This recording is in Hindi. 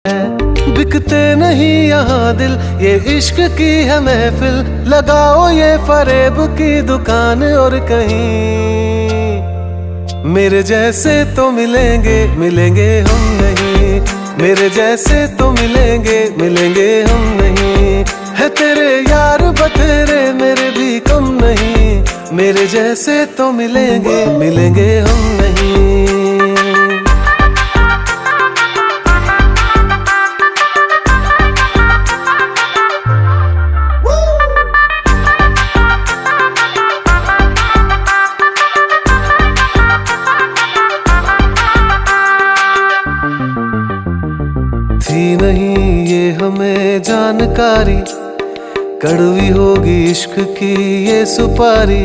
बिकते नहीं यहाँ दिल, ये इश्क की है महफिल। लगाओ ये फरेब की दुकान और कहीं मेरे जैसे तो मिलेंगे, मिलेंगे हम नहीं। मेरे जैसे तो मिलेंगे, मिलेंगे हम नहीं। है तेरे यार बतेरे, मेरे भी कम नहीं। मेरे जैसे तो मिलेंगे, मिलेंगे हम नहीं। थी नहीं ये हमें जानकारी, कड़वी होगी इश्क की ये सुपारी।